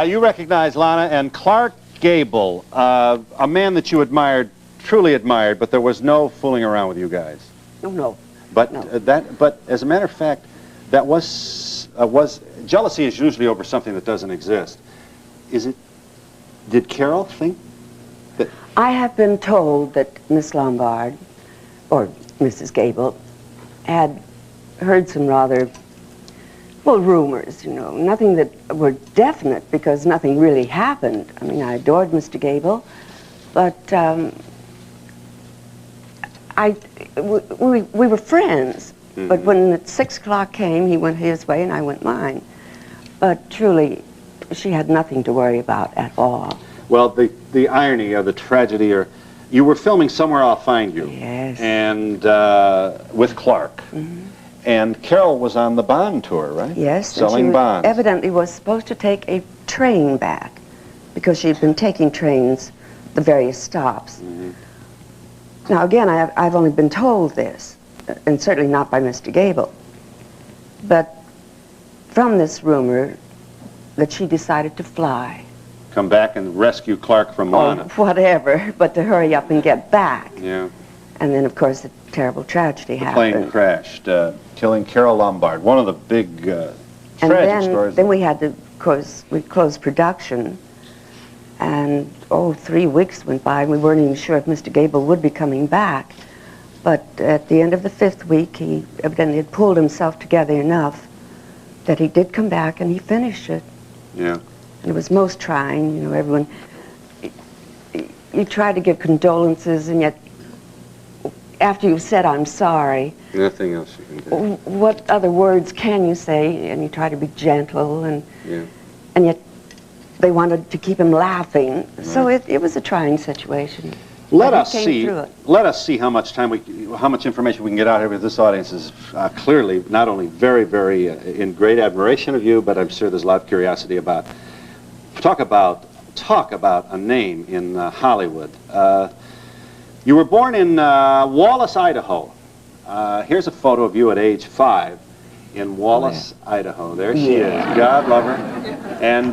You recognize Lana and Clark Gable, a man that you admired, truly admired, but there was no fooling around with you guys. Oh, no. But no. But as a matter of fact, that was jealousy is usually over something that doesn't exist. Did Carol think that? I have been told that Miss Lombard, or Mrs. Gable, had heard some rather, well, rumors, you know, nothing that were definite because nothing really happened. I mean, I adored Mr. Gable, but we were friends. Mm-hmm. But when at 6 o'clock came, he went his way and I went mine. But truly, she had nothing to worry about at all. Well, the irony or the tragedy, or you were filming Somewhere I'll Find You. Yes. And with Clark. Mm-hmm. And Carol was on the Bond tour, right? Yes. Selling bonds. Evidently was supposed to take a train back because she'd been taking trains the various stops. Mm-hmm. Now, again, I've only been told this, and certainly not by Mr. Gable. But from this rumor that she decided to fly. Come back and rescue Clark from Lana. Oh, whatever, but to hurry up and get back. Yeah. And then, of course, the terrible tragedy happened. The plane crashed, killing Carol Lombard. One of the big tragic stories. Then we had to, of course, we closed production. And, 3 weeks went by, and we weren't even sure if Mr. Gable would be coming back. But at the end of the 5th week, he evidently had pulled himself together enough that he did come back, and he finished it. Yeah. And it was most trying, you know, everyone... You try to give condolences, and yet, after you've said, I'm sorry... Nothing else you can do. What other words can you say? And you try to be gentle, and... Yeah. And yet... They wanted to keep him laughing, so it was a trying situation. Let us see how much how much information we can get out here. This audience is clearly not only very, very in great admiration of you, but I'm sure there's a lot of curiosity about. Talk about a name in Hollywood. You were born in Wallace, Idaho. Here's a photo of you at age 5. In Wallace, Idaho. There she is. God love her. And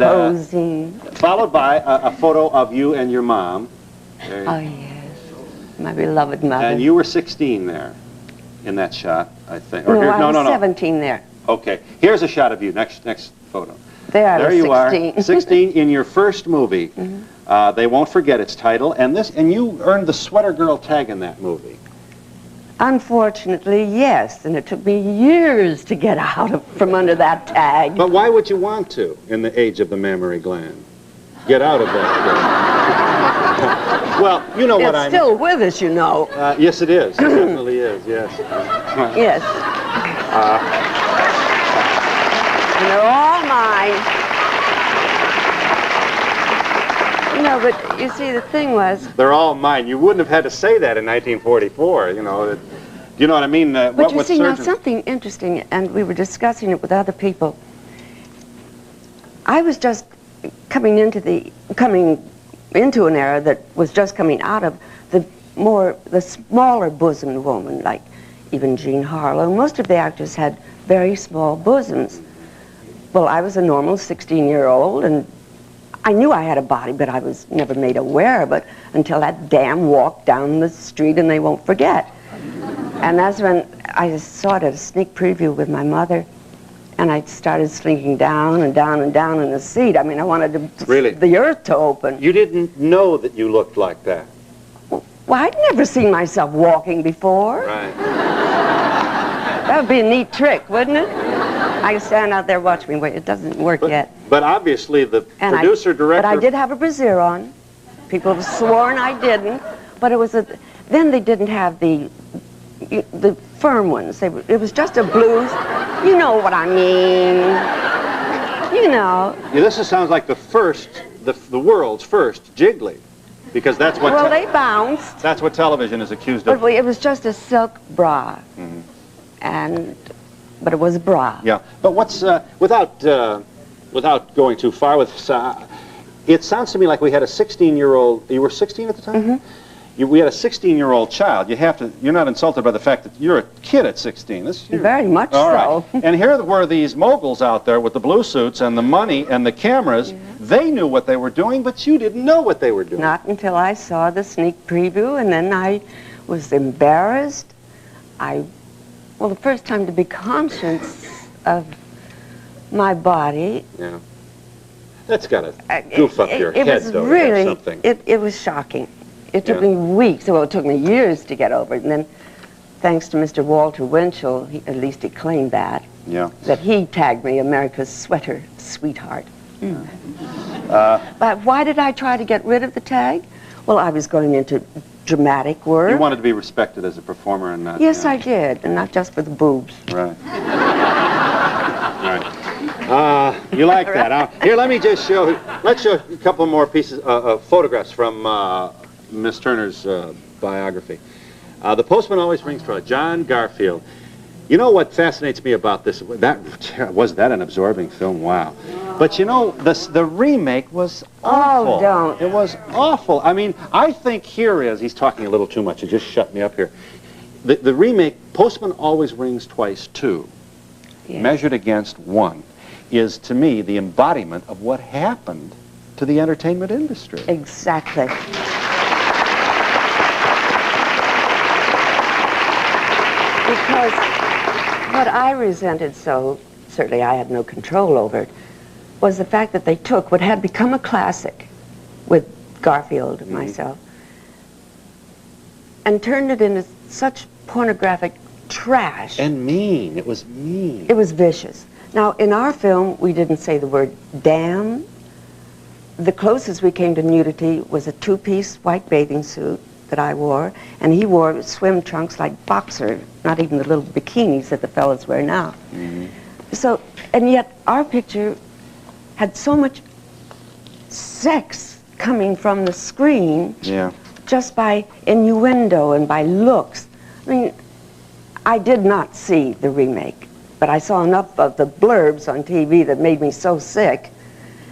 followed by a photo of you and your mom. Oh, yes. My beloved mother. And you were 16 there in that shot, I think. Or I was 17 there. Okay. Here's a shot of you. Next photo. There you 16. are. 16 in your first movie. Mm-hmm. They won't forget its title. And you earned the Sweater Girl tag in that movie. Unfortunately, yes, and it took me years to get from under that tag. But why would you want to, in the age of the mammary gland? Get out of that. Well, you know what I'm... It's still with us, you know. Yes, it is. It definitely is, yes. Yes. And they're all mine. No, but you see, the thing was... They're all mine. You wouldn't have had to say that in 1944, you know. You know what I mean? But you see, now something interesting, and we were discussing it with other people. I was just coming into an era that was just coming out of the smaller bosomed woman, like even Jean Harlow. Most of the actors had very small bosoms. Well, I was a normal 16-year-old, and I knew I had a body, but I was never made aware of it until that damn walk down the street and they won't forget. And that's when I saw it at a sneak preview with my mother, and I started slinking down and down and down in the seat. I mean, I wanted the earth to open. You didn't know that you looked like that? Well, I'd never seen myself walking before. Right. That would be a neat trick, wouldn't it? I stand out there, watch me. Wait, it doesn't work yet. But obviously the producer-director... But I did have a brassiere on. People have sworn I didn't. But it was then they didn't have the firm ones. It was just a blue... You know what I mean. You know. Yeah, this sounds like the world's first jiggly. Because that's what... Well, they bounced. That's what television is accused of. But it was just a silk bra. Mm-hmm. But it was a bra. Yeah, but what's, without going too far with, it sounds to me like we had a 16-year-old, you were 16 at the time? Mm-hmm. we had a 16-year-old child. You're not insulted by the fact that you're a kid at 16. Very much so. All right. And here were these moguls out there with the blue suits and the money and the cameras. Yeah. They knew what they were doing, but you didn't know what they were doing. Not until I saw the sneak preview, and then I was embarrassed. Well, the first time to be conscious of my body. Yeah. That's got to goof up your head, though, really, or something. It was shocking. It took me weeks, well, it took me years to get over it. And then, thanks to Mr. Walter Winchell, at least he claimed that, that he tagged me America's sweater sweetheart. But why did I try to get rid of the tag? Well, I was going into dramatic work. You wanted to be respected as a performer and not... Yes, I did, and not just for the boobs. Right. Right. You like that, huh? Here, let me just show... Let's show a couple more pieces, photographs from Miss Turner's biography. The Postman Always Rings True, John Garfield. You know what fascinates me about this? Was that an absorbing film? Wow. But you know, the remake was awful. Oh, don't. It was awful. I mean, I think he's talking a little too much. He just shut me up here. The remake, Postman Always Rings Twice 2, measured against 1, is to me the embodiment of what happened to the entertainment industry. Exactly. Because what I resented so, certainly I had no control over it, was the fact that they took what had become a classic with Garfield and myself and turned it into such pornographic trash. And mean. It was mean. It was vicious. Now, in our film, we didn't say the word damn. The closest we came to nudity was a two-piece white bathing suit that I wore, and he wore swim trunks like boxer, not even the little bikinis that the fellas wear now. So, and yet our picture had so much sex coming from the screen just by innuendo and by looks. I mean, I did not see the remake, but I saw enough of the blurbs on TV that made me so sick.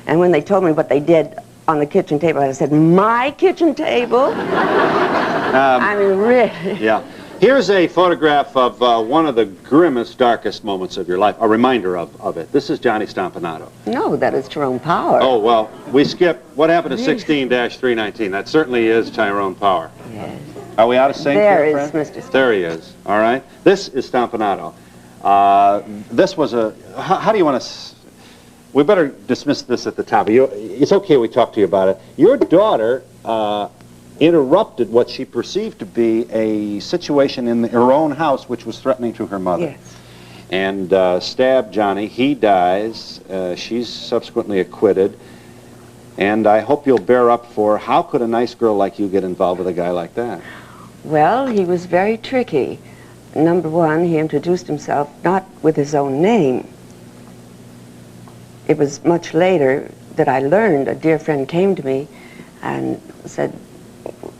And when they told me what they did on the kitchen table, I said, my kitchen table? I mean, really. Yeah. Here's a photograph of one of the grimmest, darkest moments of your life, a reminder of it. This is Johnny Stompanato. No, that is Tyrone Power. Oh, well, we skipped. What happened to 16-319? That certainly is Tyrone Power. Yes. Are we out of sync? There here, is friend? Mr. Stompanato. There he is. All right. This is Stompanato. This was a... How do you want to... We better dismiss this at the top. It's okay we talk to you about it. Your daughter interrupted what she perceived to be a situation in her own house which was threatening to her mother. Yes. And stabbed Johnny. He dies. She's subsequently acquitted. And I hope you'll bear up for how could a nice girl like you get involved with a guy like that? Well, he was very tricky. Number one, he introduced himself not with his own name. It was much later that I learned, a dear friend came to me and said,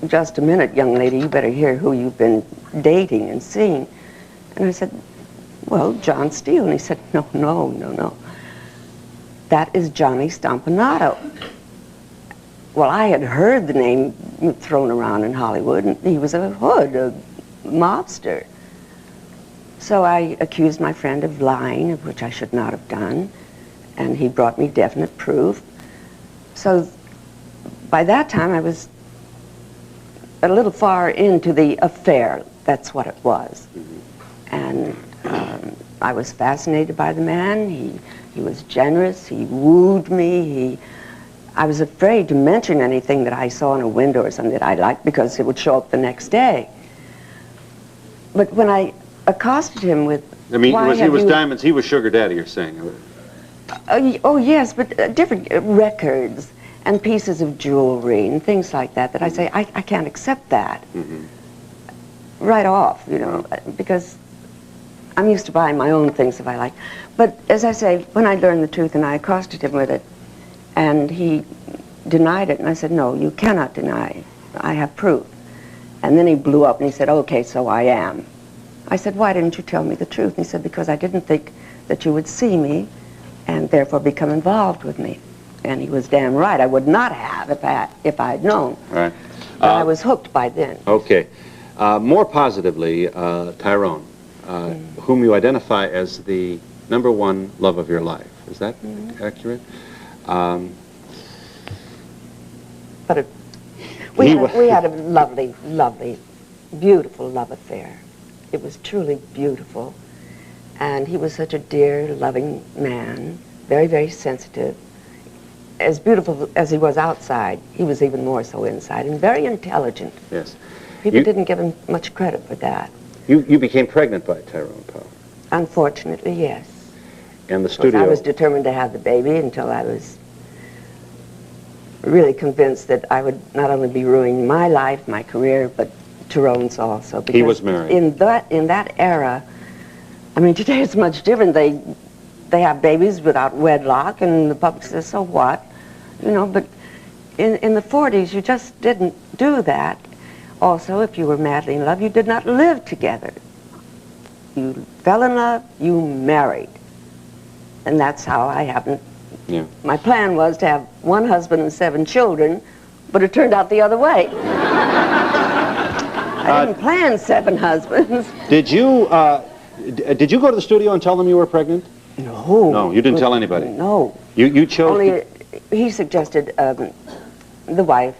just a minute, young lady, you better hear who you've been dating and seeing. And I said, well, John Steele. And he said, no, no, no, no. That is Johnny Stompanato. Well, I had heard the name thrown around in Hollywood, and he was a hood, a mobster. So I accused my friend of lying, of which I should not have done. And he brought me definite proof. So by that time, I was a little far into the affair. That's what it was. And I was fascinated by the man. He was generous. He wooed me. I was afraid to mention anything that I saw in a window or something that I liked because it would show up the next day. But when I accosted him with... I mean, he was diamonds, he was sugar daddy, you're saying? Oh, yes, but different records and pieces of jewelry and things like that, that I say, I can't accept that. Right off, you know, because I'm used to buying my own things if I like. But as I say, when I learned the truth and I accosted him with it, and he denied it, and I said, no, you cannot deny. I have proof. And then he blew up and he said, okay, so I am. I said, why didn't you tell me the truth? And he said, because I didn't think that you would see me and therefore become involved with me. And he was damn right. I would not have if I had known. Right. But I was hooked by then. Okay. More positively, Tyrone, whom you identify as the #1 love of your life. Is that accurate? But we had a lovely, lovely, beautiful love affair. It was truly beautiful. And he was such a dear, loving man, very, very sensitive. As beautiful as he was outside, he was even more so inside, and very intelligent. Yes. People didn't give him much credit for that. You became pregnant by Tyrone Power. Unfortunately, yes. And the studio... I was determined to have the baby until I was really convinced that I would not only be ruining my life, my career, but Tyrone's also. Because he was married. In that era, I mean, today it's much different. They have babies without wedlock, and the public says, so what? You know, but in the 40s, you just didn't do that. Also, if you were madly in love, you did not live together. You fell in love, you married. And that's how I happened. Yeah. My plan was to have 1 husband and 7 children, but it turned out the other way. I didn't plan 7 husbands. Did you go to the studio and tell them you were pregnant? No. No, you didn't tell anybody? No. You chose... Only he suggested the wife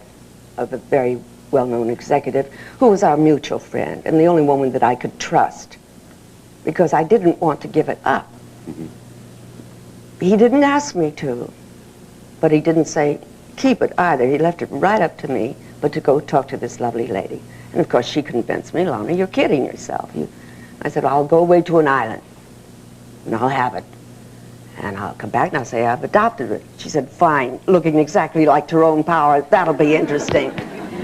of a very well-known executive who was our mutual friend and the only woman that I could trust, because I didn't want to give it up. He didn't ask me to, but he didn't say keep it either. He left it right up to me, but to go talk to this lovely lady. And of course she convinced me, Lana, you're kidding yourself. I said, well, I'll go away to an island and I'll have it. And I'll come back and I'll say I've adopted it. She said, fine, looking exactly like Tyrone Power, that'll be interesting.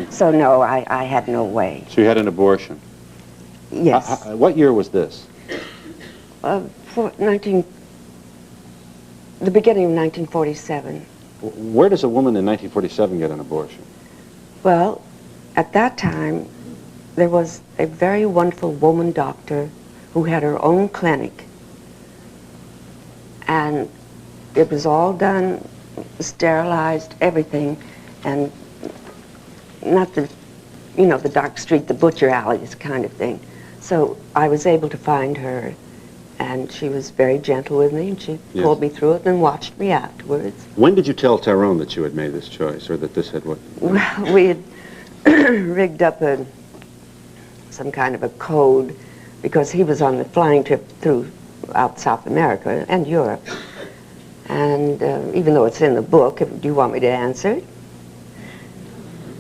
So no, I had no way. So you had an abortion? Yes. What year was this? The beginning of 1947. Where does a woman in 1947 get an abortion? Well, at that time, there was a very wonderful woman doctor who had her own clinic. And it was all done, sterilized, everything, and not the, you know, the dark street, the butcher alleys kind of thing. So I was able to find her, and she was very gentle with me, and she pulled me through it and watched me afterwards. When did you tell Tyrone that you had made this choice, or that this had what? Well, we had rigged up some kind of a code, because he was on the flying trip throughout South America and Europe. And even though it's in the book, do you want me to answer it?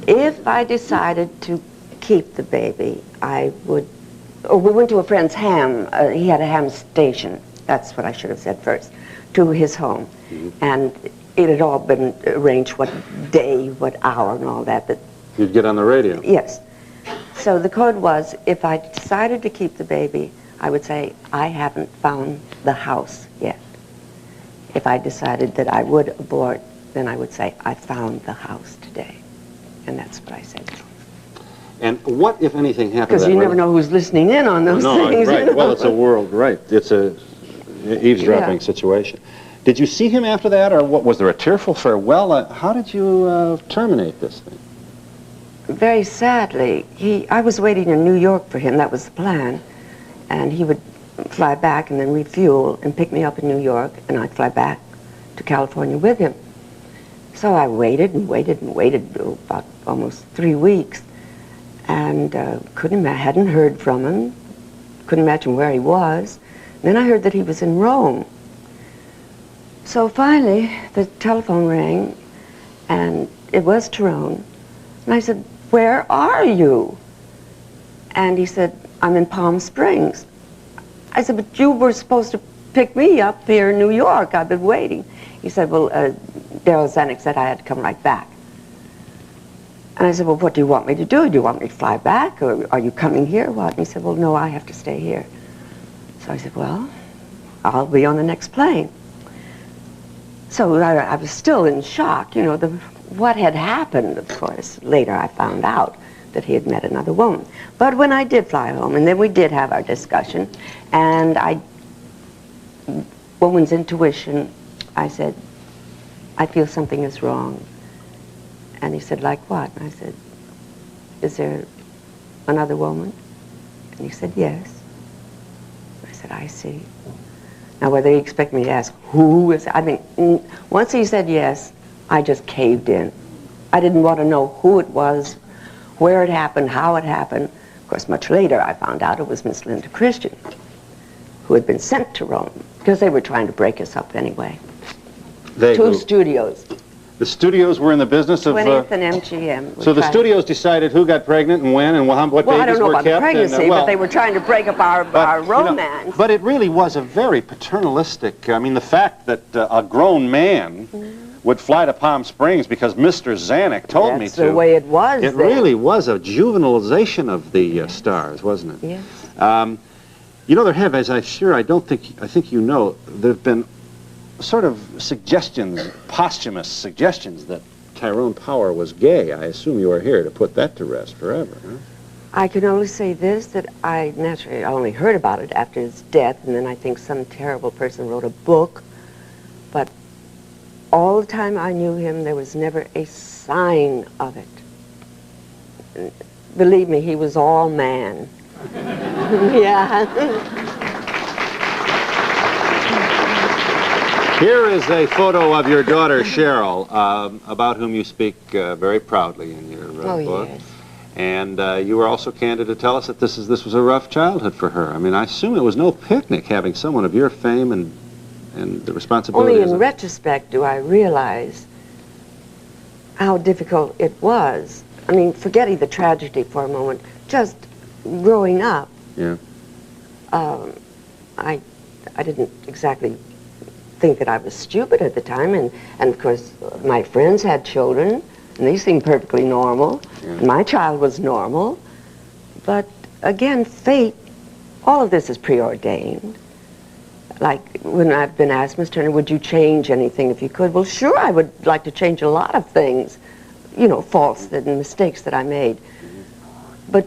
If I decided to keep the baby, I would... Oh, we went to a friend's ham. He had a ham station. That's what I should have said first. To his home. And it had all been arranged, what day, what hour, and all that. You'd get on the radio? Yes. So the code was, if I decided to keep the baby, I would say, I haven't found the house yet. If I decided that I would abort, then I would say, I found the house today. And that's what I said. And what, if anything, happened? Because you never know who's listening in on those things. Right. You know? Well, it's a world, right. It's a eavesdropping situation. Did you see him after that, or what? Was there a tearful farewell? How did you terminate this thing? Very sadly, I was waiting in New York for him. That was the plan. And he would fly back and then refuel and pick me up in New York, and I'd fly back to California with him. So I waited and waited and waited about almost 3 weeks. And hadn't heard from him, couldn't imagine where he was. Then I heard that he was in Rome. So finally, the telephone rang, and it was Tyrone. And I said, where are you? And he said, I'm in Palm Springs. I said, but you were supposed to pick me up here in New York. I've been waiting. He said, well, Daryl Zanuck said I had to come right back. And I said, well, what do you want me to do? Do you want me to fly back, or are you coming here? What? And he said, well, no, I have to stay here. So I said, well, I'll be on the next plane. So I was still in shock, you know, what had happened, of course. Later I found out that he had met another woman. But when I did fly home, and then we did have our discussion, and woman's intuition, I said, I feel something is wrong. And he said, like what? And I said, is there another woman? And he said, yes. I said, I see. Now, whether he expected me to ask, who is, I mean, once he said yes, I just caved in. I didn't want to know who it was, where it happened, how it happened. Of course, much later, I found out it was Miss Linda Christian, who had been sent to Rome, because they were trying to break us up anyway. Two studios. The studios were in the business of... 20th and MGM. So the studios decided who got pregnant and when and what babies were kept. Well, I don't know about the pregnancy, but they were trying to break up our romance. You know, but it really was a very paternalistic... I mean, the fact that a grown man would fly to Palm Springs because Mr. Zanuck told me to. That's the way it was. It really was a juvenilization of the stars, wasn't it? Yes. You know, there have, as I think you know, there have been sort of suggestions, posthumous suggestions that Tyrone Power was gay. I assume you are here to put that to rest forever, huh? I can only say this, that I naturally only heard about it after his death, and then I think some terrible person wrote a book. But all the time I knew him, there was never a sign of it. Believe me, he was all man. Yeah. Here is a photo of your daughter, Cheryl, about whom you speak very proudly in your book. Yes. And you were also candid to tell us that this was a rough childhood for her. I mean, I assume it was no picnic having someone of your fame and the responsibilities. Only in retrospect do I realize how difficult it was. I mean, forgetting the tragedy for a moment, just growing up. Yeah. I didn't exactly think that I was stupid at the time, and of course my friends had children and they seemed perfectly normal. Yeah. And my child was normal, but again, fate, all of this is preordained. Like when I've been asked, Miss Turner, would you change anything if you could? Well, sure, I would like to change a lot of things, you know, faults and mistakes that I made. But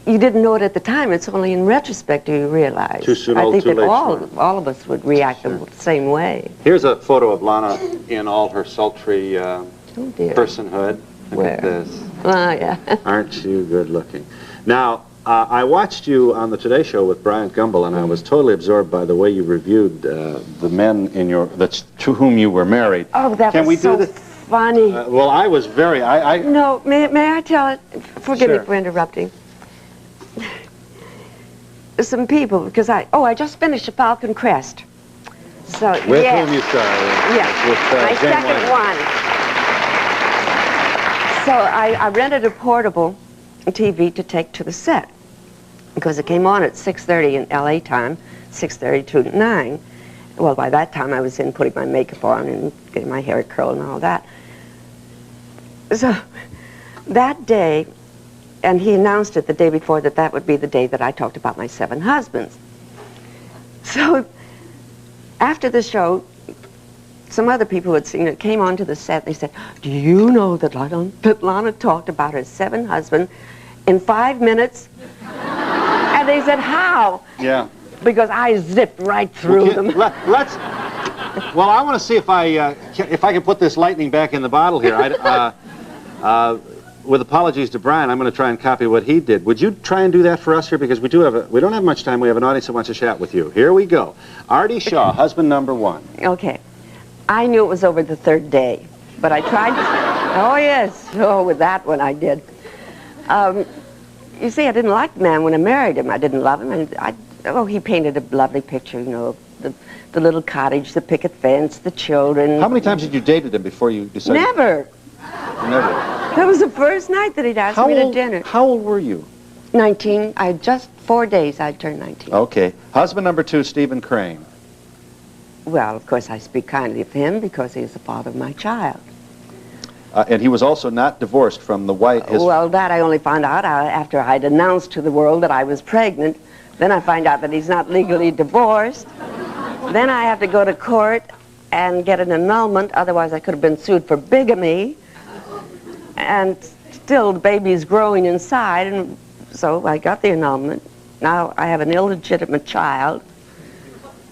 you didn't know it at the time. It's only in retrospect do you realize. Too soon, I think too that late. all of us would react the same way. Here's a photo of Lana in all her sultry personhood. Look at this. Oh, yeah. Aren't you good looking? Now, I watched you on the Today Show with Bryant Gumbel, and I was totally absorbed by the way you reviewed the men in to whom you were married. Oh, that was so funny. Well, I was very... No, may I tell it? Forgive me for interrupting. Some people, because I just finished a Falcon Crest. So with whom you started? Yeah, with, my second one. So I rented a portable TV to take to the set because it came on at 6:30 in LA time, 6:30 to 9. Well, by that time I was in putting my makeup on and getting my hair curled and all that. So that day, and he announced it the day before that would be the day that I talked about my 7 husbands. So after the show, some other people who had seen it came onto the set. They said, do you know that Lana talked about her 7 husbands in 5 minutes? And they said, how? Yeah. Because I zipped right through them. Well, I want to see if I can put this lightning back in the bottle here. With apologies to Brian, I'm going to try and copy what he did. Would you try and do that for us here? Because we don't have much time. We have an audience that wants to chat with you. Here we go. Artie Shaw, husband number 1. Okay. I knew it was over the 3rd day, but I tried to... Oh, yes. Oh, with that one I did. You see, I didn't like the man when I married him. I didn't love him. And he painted a lovely picture, you know, the little cottage, the picket fence, the children. How many times had you dated him before you decided? Never. Never. That was the first night that he'd asked me to dinner. How old were you? 19. I had just 4 days I'd turned 19. Okay. Husband number 2, Stephen Crane. Well, of course, I speak kindly of him because he is the father of my child. And he was also not divorced from the wife. Well, that I only found out after I'd announced to the world that I was pregnant. Then I find out that he's not legally divorced. Then I have to go to court and get an annulment. Otherwise, I could have been sued for bigamy. And still, the baby's growing inside, and so I got the annulment. Now I have an illegitimate child.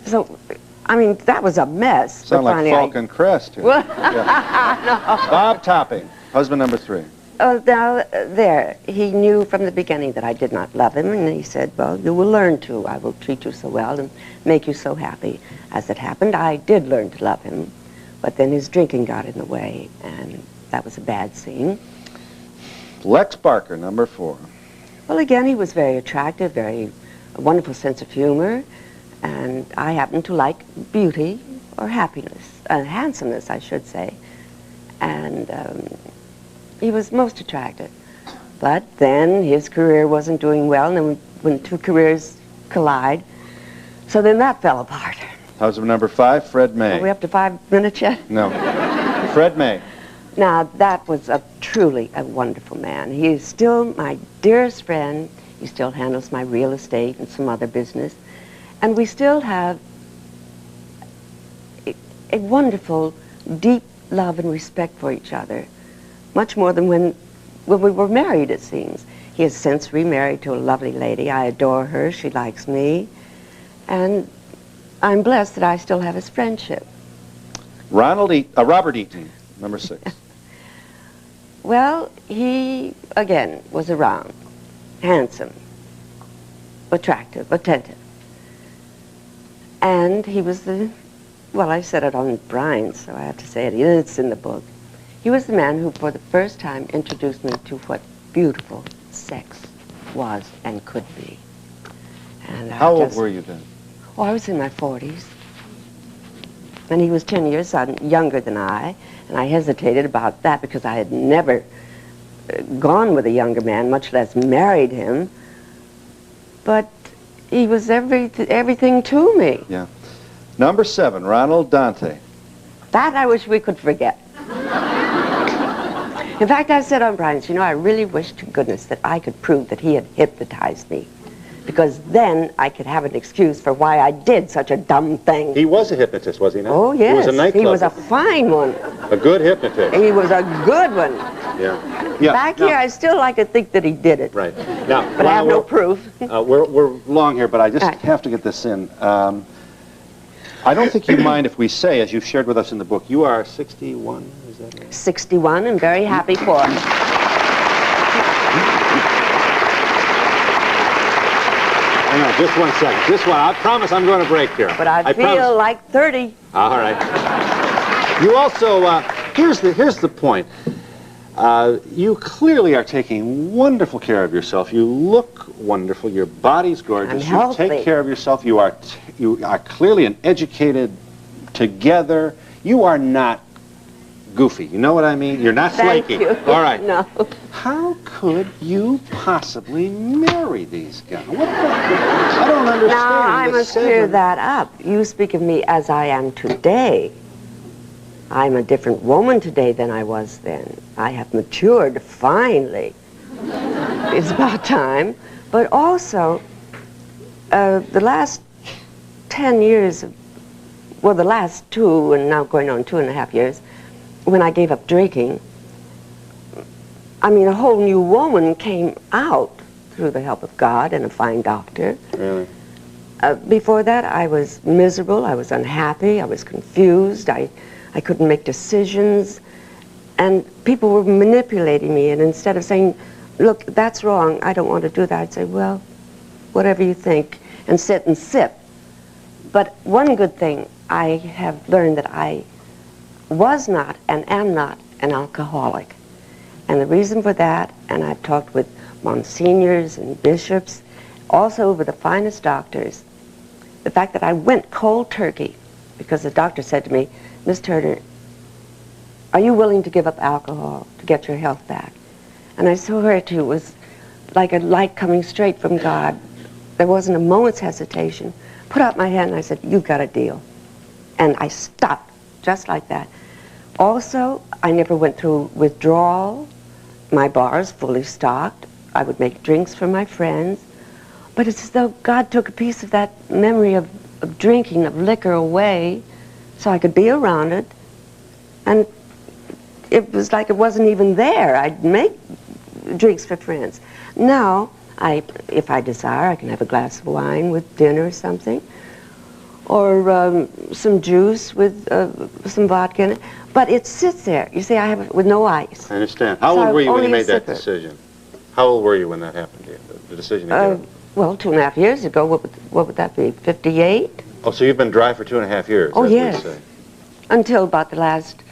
So, I mean, that was a mess. Sound like Falcon Crest here. Well, yeah. no. Bob Topping, husband number 3. Oh, now, there. He knew from the beginning that I did not love him, and he said, well, you will learn to. I will treat you so well and make you so happy. As it happened, I did learn to love him, but then his drinking got in the way, and that was a bad scene. Lex Barker, number 4. Well, again, he was very attractive, a wonderful sense of humor, and I happened to like beauty or happiness, handsomeness, I should say, and he was most attractive. But then his career wasn't doing well, and then when two careers collide, so then that fell apart. Husband number 5, Fred May. Are we up to 5 minutes yet? No. Fred May. Now, that was truly a wonderful man. He is still my dearest friend. He still handles my real estate and some other business. And we still have a wonderful, deep love and respect for each other, much more than when we were married, it seems. He has since remarried to a lovely lady. I adore her. She likes me. And I'm blessed that I still have his friendship. Robert Eaton, number 6. Well, he, again, was around, handsome, attractive, attentive. And he was well, I said it on Brian's, so I have to say it. It's in the book. He was the man who, for the first time, introduced me to what beautiful sex was and could be. And How old were you then? Oh, I was in my 40s. And he was 10 years younger than I, and I hesitated about that because I had never gone with a younger man, much less married him. But he was everything to me. Yeah. Number 7, Ronald Dante. That I wish we could forget. In fact, I said on Brian's, you know, I really wish to goodness that I could prove that he had hypnotized me, because then I could have an excuse for why I did such a dumb thing. He was a hypnotist, was he not? Oh, yes. He was a nightclub. He was a fine one. A good hypnotist. He was a good one. Yeah. Yeah. Back here, I still like to think that he did it. Right. Now, but I have no proof. We're long here, but I just have to get this in. I don't think you mind if we say, as you've shared with us in the book, you are 61, is that right? 61, and very happy for him. Hang on, just 1 second. Just one. I promise I'm going to break here. But I feel like 30. All right. You also, here's the point. You clearly are taking wonderful care of yourself. You look wonderful. Your body's gorgeous. I'm healthy. You take care of yourself. You are clearly an educated, together. You are not goofy. You know what I mean? You're not flaky. Thank you. All right. No. How could you possibly marry these guys? What the, I don't understand. Now, I must clear that up. You speak of me as I am today. I'm a different woman today than I was then. I have matured finally. It's about time. But also, the last 10 years, well, the last 2 and now going on 2.5 years, when I gave up drinking, I mean, a whole new woman came out through the help of God and a fine doctor. Really? Before that, I was miserable, I was unhappy, I was confused, I couldn't make decisions, and people were manipulating me, and instead of saying, look, that's wrong, I don't want to do that, I'd say, well, whatever you think, and sit and sip. But one good thing, I have learned that I was not and am not an alcoholic. And the reason for that, and I've talked with monsignors and bishops, also with the finest doctors, the fact that I went cold turkey, because the doctor said to me, Miss Turner, are you willing to give up alcohol to get your health back? And I saw her too. It was like a light coming straight from God. There wasn't a moment's hesitation. Put out my hand and I said, you've got a deal. And I stopped, just like that. Also, I never went through withdrawal. My bar is fully stocked. I would make drinks for my friends. But it's as though God took a piece of that memory of drinking, of liquor away, so I could be around it. And it was like it wasn't even there. I'd make drinks for friends. Now, if I desire, I can have a glass of wine with dinner or something. or some juice with some vodka in it. But it sits there. You see, I have it with no ice. I understand. How old were you when you made that decision? How old were you when that happened to you, the decision to give? Well, 2.5 years ago. What would that be, 58? Oh, so you've been dry for 2.5 years. Oh, yes. Until about the last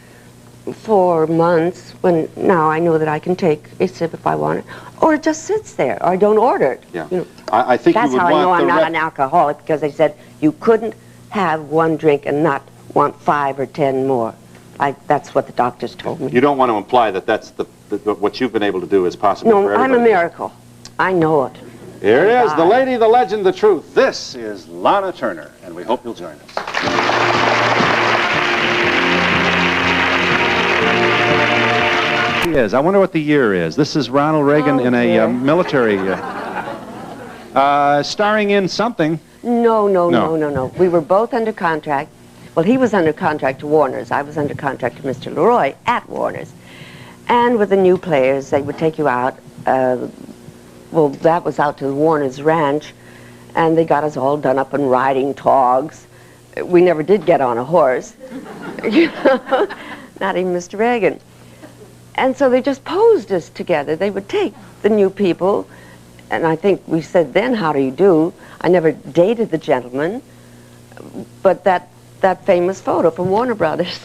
4 months, when now I know that I can take a sip if I want it, or it just sits there, or I don't order it. Yeah. You know, I think that's you would how I know want I'm not an alcoholic, because they said you couldn't have one drink and not want 5 or 10 more. That's what the doctors told me. You don't want to imply that that's what you've been able to do is possible for everybody. No, I'm a miracle. I know it. Here it is, the lady, the legend, the truth. This is LANA Turner, and we hope you'll join us. He is. I wonder what the year is. This is Ronald Reagan in a military, starring in something. No. We were both under contract. Well, he was under contract to Warner's. I was under contract to Mr. Leroy at Warner's. And with the new players, they would take you out. Well, that was out to the Warner's ranch, and they got us all done up in riding togs. We never did get on a horse, you know, not even Mr. Reagan. And so they just posed us together. They would take the new people, and I think we said then, how do you do? I never dated the gentleman, but that famous photo from Warner Brothers.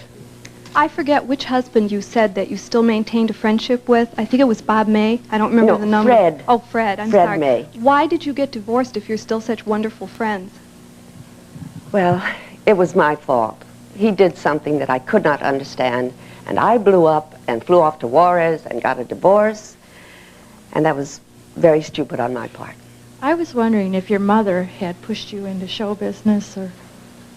I forget which husband you said that you still maintained a friendship with. I think it was Bob May. I don't remember the number. Fred. Oh, Fred. I'm Fred sorry. May. Why did you get divorced if you're still such wonderful friends? Well, it was my fault. He did something that I could not understand, and I blew up and flew off to Juarez and got a divorce, and that was very stupid on my part. I was wondering if your mother had pushed you into show business or...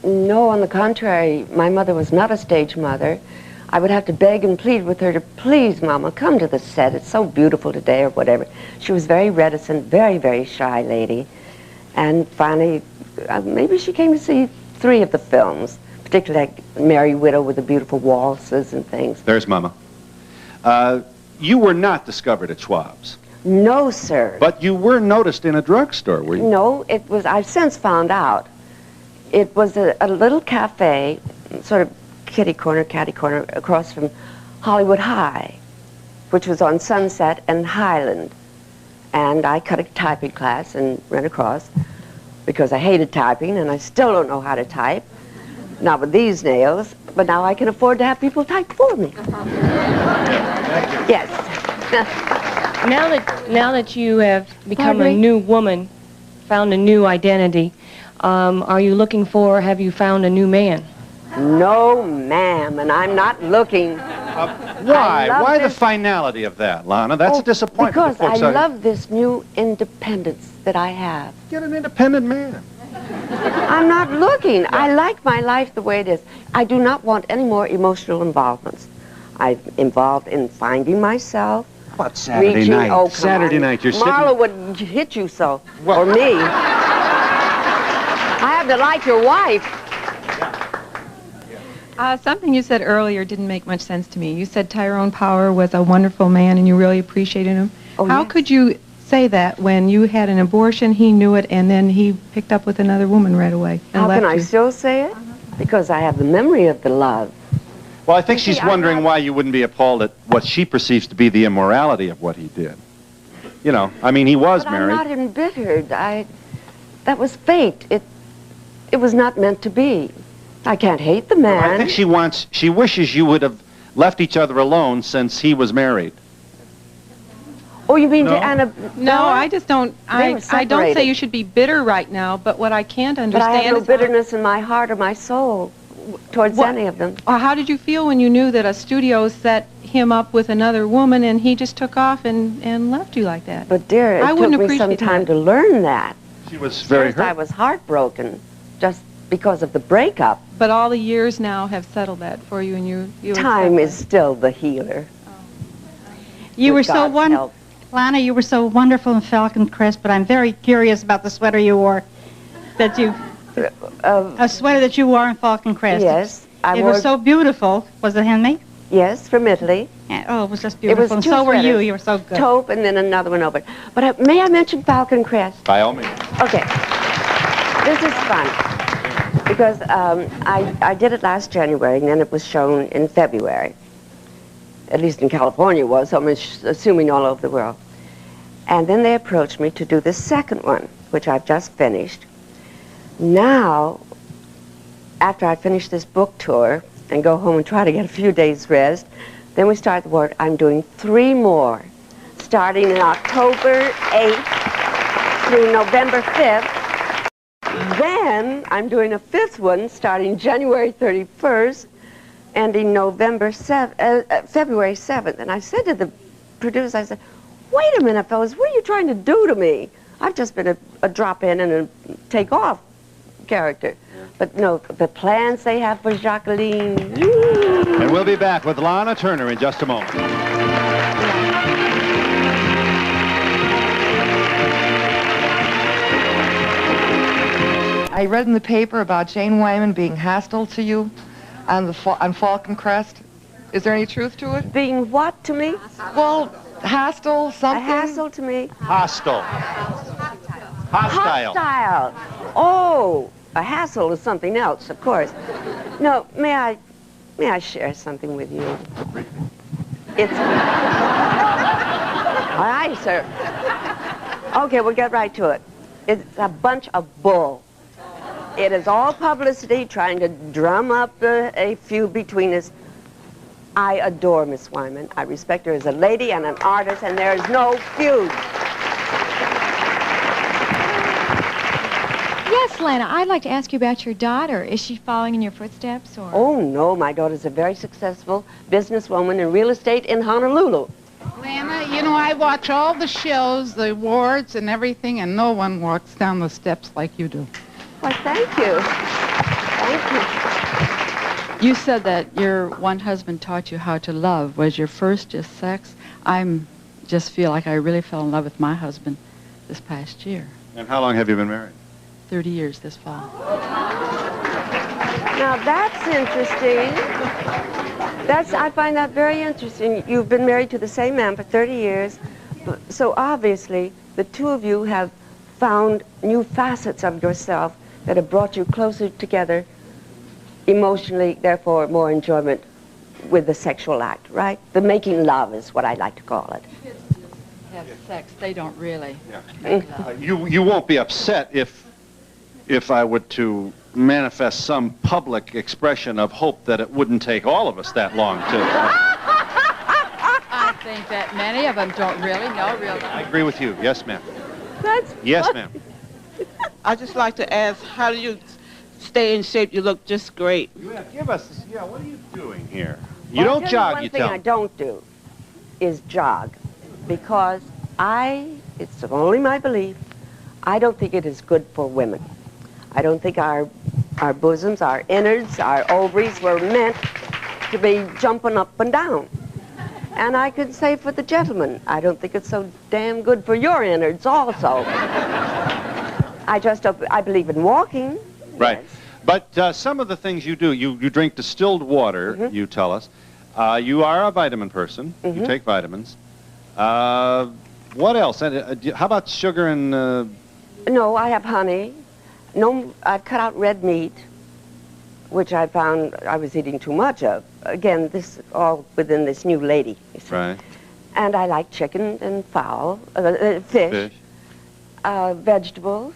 No, on the contrary, my mother was not a stage mother. I would have to beg and plead with her to, please, Mama, come to the set. It's so beautiful today, or whatever. She was very reticent, very, very shy lady. And finally, maybe she came to see 3 of the films, particularly like Merry Widow with the beautiful waltzes and things. There's Mama. You were not discovered at Schwab's. No, sir. But you were noticed in a drugstore, were you? No, it was, I've since found out. It was a little cafe, sort of catty corner, across from Hollywood High, which was on Sunset and Highland. And I cut a typing class and ran across because I hated typing, and I still don't know how to type. Not with these nails, but now I can afford to have people type for me. Yes. Now that you have become a new woman, found a new identity, are you looking for, have you found a new man? No, ma'am, and I'm not looking. Why? Why the finality of that, Lana? That's a disappointment. Because I love this new independence that I have. Get an independent man. I'm not looking. I like my life the way it is. I do not want any more emotional involvements. I'm involved in finding myself. What, Saturday night? Oh, Saturday night, you're Marla sitting... would hit you so, or me. I have to like your wife. Something you said earlier didn't make much sense to me. You said Tyrone Power was a wonderful man and you really appreciated him. Oh, How yes. could you say that when you had an abortion, he knew it, and then he picked up with another woman right away and How left can I you? still say it? Because I have the memory of the love. Well, I think she's wondering why you wouldn't be appalled at what she perceives to be the immorality of what he did. You know, I mean, he was married. I'm not embittered. That was fate. It was not meant to be. I can't hate the man. I think she wishes you would have left each other alone since he was married. Oh, you mean No? to Anna? No, I just don't. I don't say separated. you should be bitter right now, but what I can't But understand I have no is how- bitterness in my heart or my soul towards any of them. How did you feel when you knew that a studio set him up with another woman and he just took off and left you like that? But dear, it I took wouldn't me some appreciate time that. to learn that. She was very First, I hurt. was heartbroken just because of the breakup. But all the years now have settled that for you, and you Time accept is still the healer. You were With so God's wonderful, help. Lana, you were so wonderful in Falcon Crest, but I'm very curious about the sweater you wore, a sweater that you wore in Falcon Crest. Yes, It was so beautiful. Was it handmade? Yes, from Italy. Yeah, oh, it was just It beautiful. was And two so were you. sweaters. You were so good. Taupe and then another one over it. But may I mention Falcon Crest? By all means. Okay. This is fun. Because I did it last January, and then it was shown in February. At least in California it was, so I'm assuming all over the world. And then they approached me to do the second one, which I've just finished. Now, after I finish this book tour and go home and try to get a few days rest, then we start the work. I'm doing 3 more, starting in October 8th through November 5th. Then I'm doing a 5th one starting January 31st, ending February 7th. And I said to the producer, I said, wait a minute, fellas, what are you trying to do to me? I've just been a drop-in and a take-off character. Yeah. But no, the plans they have for Jacqueline. And we'll be back with Lana Turner in just a moment. I read in the paper about Jane Wyman being hostile to you on Falcon Crest. Is there any truth to it? Being what to me? Well, hostile, something? A hassle to me? Hostile. Hostile. Hostile. Oh, a hassle is something else, of course. No, may I share something with you? It's... All right, sir. Okay, we'll get right to it. It's a bunch of bull. It is all publicity trying to drum up a feud between us. I adore Miss Wyman. I respect her as a lady and an artist, and there is no feud. Yes, Lana, I'd like to ask you about your daughter. Is she following in your footsteps, or? Oh, no, my daughter's a very successful businesswoman in real estate in Honolulu. Lana, you know, I watch all the shows, the awards and everything, and no one walks down the steps like you do. Well, thank you. Thank you. You said that your one husband taught you how to love. Was your first just sex? I just feel like I really fell in love with my husband this past year. And how long have you been married? 30 years this fall. Now, that's interesting. I find that very interesting. You've been married to the same man for 30 years. So obviously, the two of you have found new facets of yourself that have brought you closer together emotionally, therefore more enjoyment with the sexual act, right? The making love is what I like to call it. Kids just have sex. They don't really. Yeah. You won't be upset if I were to manifest some public expression of hope that it wouldn't take all of us that long to... I think that many of them don't really. No, really. I agree with you. Yes, ma'am. Yes, ma'am. I'd just like to ask, how do you stay in shape? You look just great. Yeah, give us this. Yeah, what are you doing here? You don't jog, you tell me. One thing I don't do is jog, because it's only my belief, I don't think it is good for women. I don't think our bosoms, our innards, our ovaries were meant to be jumping up and down. And I could say for the gentleman, I don't think it's so damn good for your innards also. I believe in walking. Right. Yes. But some of the things you do, you drink distilled water, you tell us. You are a vitamin person. You take vitamins. What else? How about sugar and... No, I have honey. No, I've cut out red meat, which I found I was eating too much of. Again, this all within this new lady. You see. Right. And I like chicken and fowl, fish. Vegetables.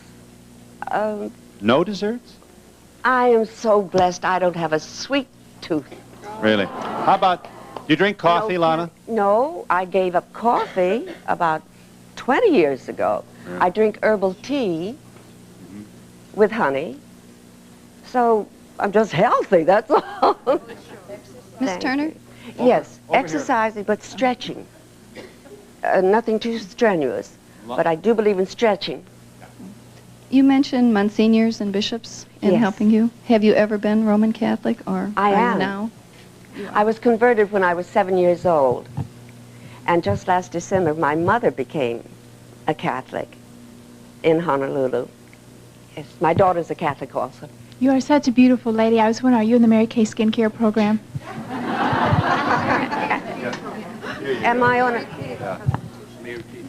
No desserts? I am so blessed I don't have a sweet tooth. Really? How about, do you drink coffee, Lana? No, I gave up coffee about 20 years ago. Yeah. I drink herbal tea with honey. So I'm just healthy, that's all. Miss Turner? Yes, Over exercising, but stretching. Nothing too strenuous, but I do believe in stretching. You mentioned monsignors and bishops in helping you. Have you ever been Roman Catholic, or I are am. you now? I was converted when I was 7 years old. And just last December, my mother became a Catholic in Honolulu. Yes, my daughter's a Catholic also. You are such a beautiful lady. I was wondering, are you in the Mary Kay skincare program? Am I on it?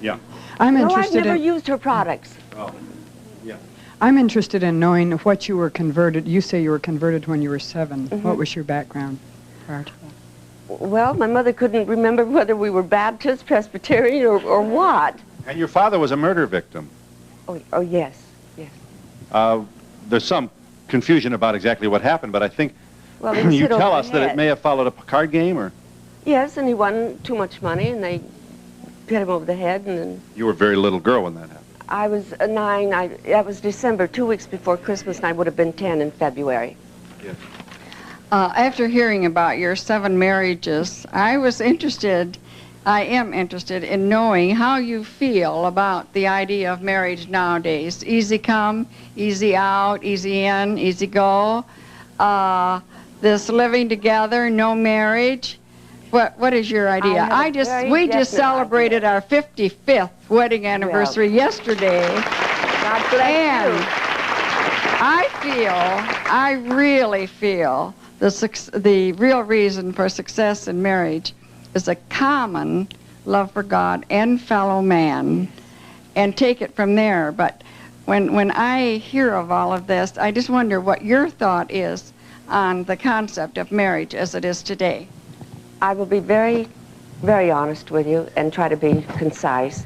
Yeah. I'm No, interested I've never in... used her products. Oh, yeah. I'm interested in knowing what you were converted. You say you were converted when you were 7. Mm-hmm. What was your background prior to that? Well, my mother couldn't remember whether we were Baptist, Presbyterian, or what. And your father was a murder victim. Oh yes, yes. There's some confusion about exactly what happened, but I think Well, he was you hit over tell the us that it head. may have followed a card game, or Yes, and he won too much money, and they hit him over the head, and then you were a very little girl when that happened. I was 9. That was December, 2 weeks before Christmas, and I would have been 10 in February. Yes. After hearing about your 7 marriages, I am interested in knowing how you feel about the idea of marriage nowadays. Easy come, easy out, easy in, easy go. This living together, no marriage. What is your idea? We just celebrated our 55th wedding anniversary yesterday. God bless you. I really feel the real reason for success in marriage is a common love for God and fellow man, and take it from there. But when I hear of all of this, I just wonder what your thought is on the concept of marriage as it is today. I will be very, very honest with you and try to be concise.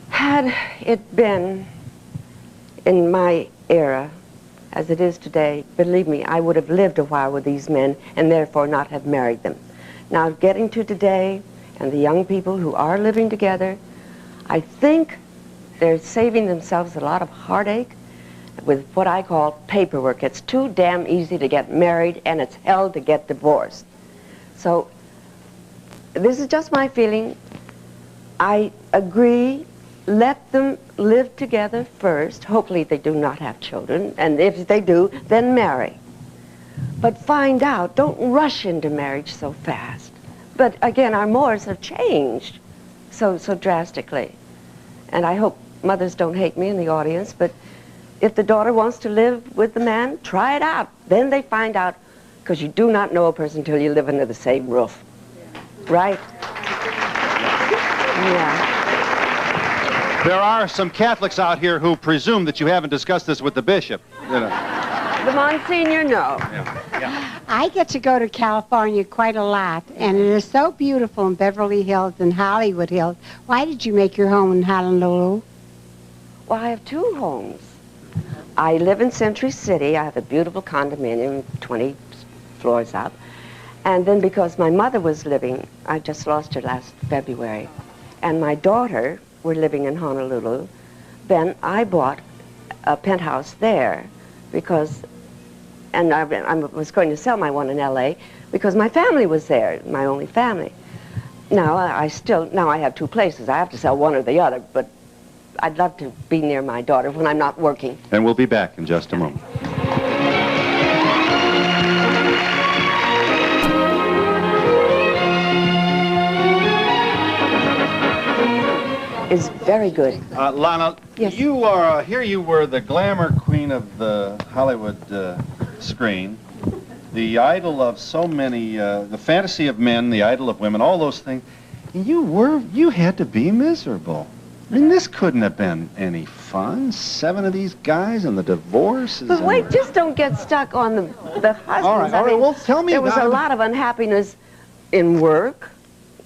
Had it been in my era, as it is today, believe me, I would have lived a while with these men and therefore not have married them. Now, getting to today and the young people who are living together, I think they're saving themselves a lot of heartache with what I call paperwork. It's too damn easy to get married, and it's hell to get divorced. So this is just my feeling. I agree, let them live together first. Hopefully they do not have children, and if they do, then marry. But find out, don't rush into marriage so fast. But again, our mores have changed so drastically. And I hope mothers don't hate me in the audience, but if the daughter wants to live with the man, try it out. Then they find out, because you do not know a person until you live under the same roof. Right? Yeah. There are some Catholics out here who presume that you haven't discussed this with the bishop. You know. The Monsignor, no. Yeah. I get to go to California quite a lot, and it is so beautiful in Beverly Hills and Hollywood Hills. Why did you make your home in Honolulu? Well, I have 2 homes. I live in Century City. I have a beautiful condominium, 20 floors up. And then because my mother was living, I just lost her last February, and my daughter were living in Honolulu, then I bought a penthouse there because, and I was going to sell my one in LA because my family was there, my only family. Now I have 2 places. I have to sell one or the other, but I'd love to be near my daughter when I'm not working. And we'll be back in just a moment. Is very good. Lana, yes. You are, here you were the glamour queen of the Hollywood screen, the idol of so many, the fantasy of men, the idol of women, all those things. You had to be miserable. I mean, this couldn't have been any fun. 7 of these guys and the divorces. But wait, just don't get stuck on the husbands. All right, well, tell me there was a lot of unhappiness in work.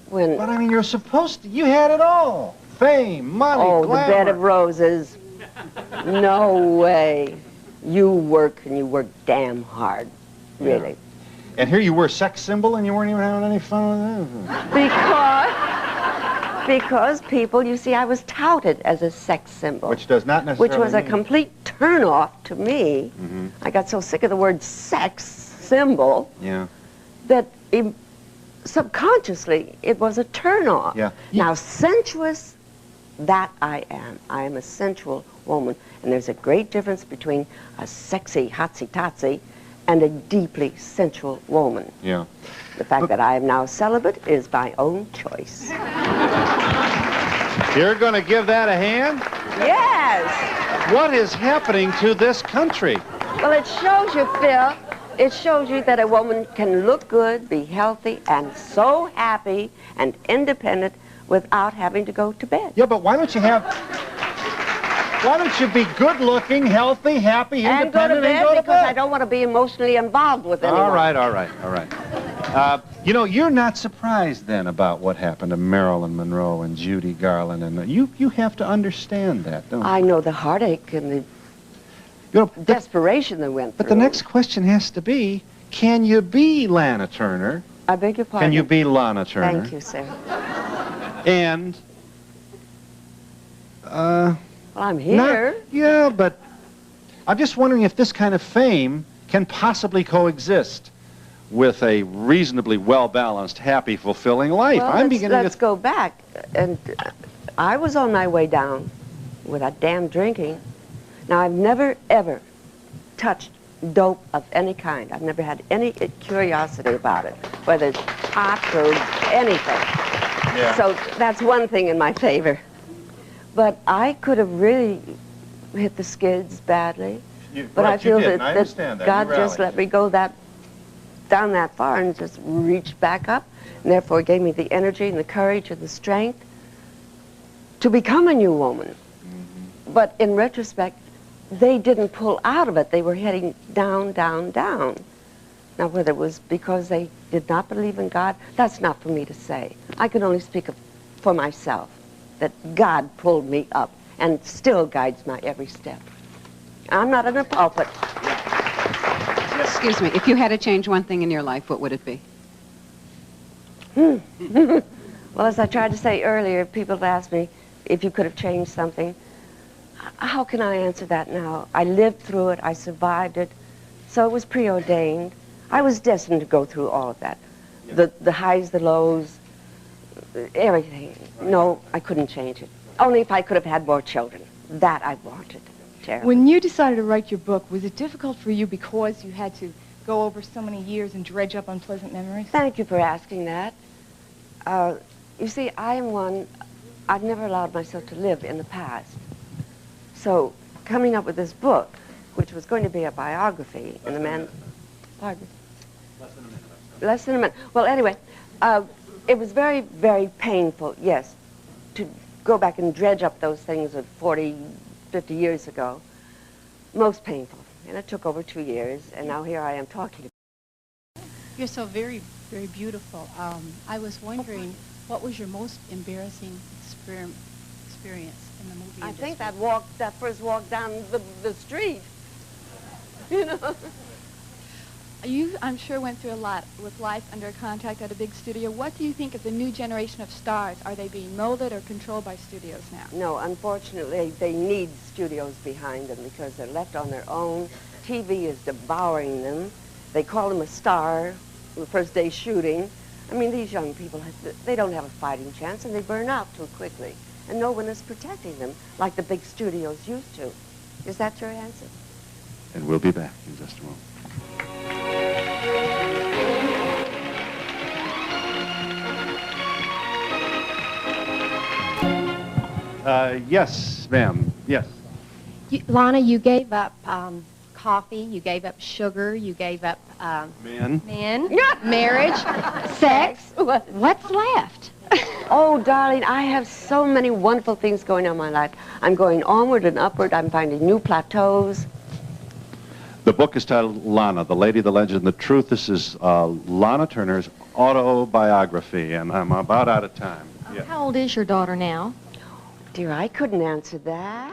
But I mean, you're supposed to, you had it all. Fame, money, glamour. The bed of roses. No way. You work, and you work damn hard, really. Yeah. And here you were, sex symbol, and you weren't even having any fun with that. Because people, you see, I was touted as a sex symbol. Which does not necessarily Which was a complete turn-off to me. Mm-hmm. I got so sick of the word sex symbol that subconsciously it was a turn-off. Yeah. Now, sensuous, that I am. I am a sensual woman. And there's a great difference between a sexy, hotsy-totsy and a deeply sensual woman. Yeah. The fact that I am now celibate is my own choice. You're going to give that a hand? Yes. What is happening to this country? Well, it shows you, Phil, it shows you that a woman can look good, be healthy, and so happy and independent without having to go to bed. Yeah, but why don't you have... Why don't you be good-looking, healthy, happy, And go to independent, bed and go to because bed? I don't want to be emotionally involved with anyone. All right, all right, all right. You know, you're not surprised then about what happened to Marilyn Monroe and Judy Garland, and you have to understand that, don't you? I know the heartache and the desperation they went through. But the next question has to be, can you be Lana Turner? I beg your pardon? Can you be Lana Turner? Thank you, sir. And, well, I'm here. Yeah, but I'm just wondering if this kind of fame can possibly coexist with a reasonably well-balanced, happy, fulfilling life. Well, let's go back. And I was on my way down with that damn drinking. Now, I've never, ever touched dope of any kind. I've never had any curiosity about it, whether it's pot or anything. Yeah. So that's one thing in my favor. But I could have really hit the skids badly. But I feel that God just let me go down that far and just reached back up, and therefore gave me the energy and the courage and the strength to become a new woman. Mm-hmm. But in retrospect, they didn't pull out of it. They were heading down, down, down. Now, whether it was because they did not believe in God, that's not for me to say. I can only speak for myself, that God pulled me up and still guides my every step. I'm not in a pulpit. Excuse me, if you had to change one thing in your life, what would it be? Well, as I tried to say earlier, people asked me if you could have changed something. How can I answer that now? I lived through it, I survived it, so it was preordained. I was destined to go through all of that. Yeah. The highs, the lows, everything. No, I couldn't change it. Only if I could have had more children. That I wanted. Terrible. When you decided to write your book, was it difficult for you because you had to go over so many years and dredge up unpleasant memories? Thank you for asking that. You see, I am one, I've never allowed myself to live in the past. So, coming up with this book, which was going to be a biography, and the man... Pardon? Less than a minute. Well, anyway, it was very, very painful, yes, to go back and dredge up those things of 40, 50 years ago. Most painful. And it took over 2 years, and now here I am talking. You're so very, very beautiful. I was wondering, what was your most embarrassing experience in the movie industry? I think that first walk down the street. You know? You, I'm sure, went through a lot with life under contract at a big studio. What do you think of the new generation of stars? Are they being molded or controlled by studios now? No, unfortunately, they need studios behind them because they're left on their own. TV is devouring them. They call them a star the first day shooting. I mean, these young people, they don't have a fighting chance, and they burn out too quickly. And no one is protecting them like the big studios used to. Is that your answer? And we'll be back in just a moment. Yes, ma'am. Yes. Lana, you gave up coffee, you gave up sugar, you gave up men, marriage, sex. What's left? Oh, darling, I have so many wonderful things going on in my life. I'm going onward and upward. I'm finding new plateaus. The book is titled Lana, The Lady, the Legend, the Truth. This is Lana Turner's autobiography, and I'm about out of time. How old is your daughter now? Dear, I couldn't answer that.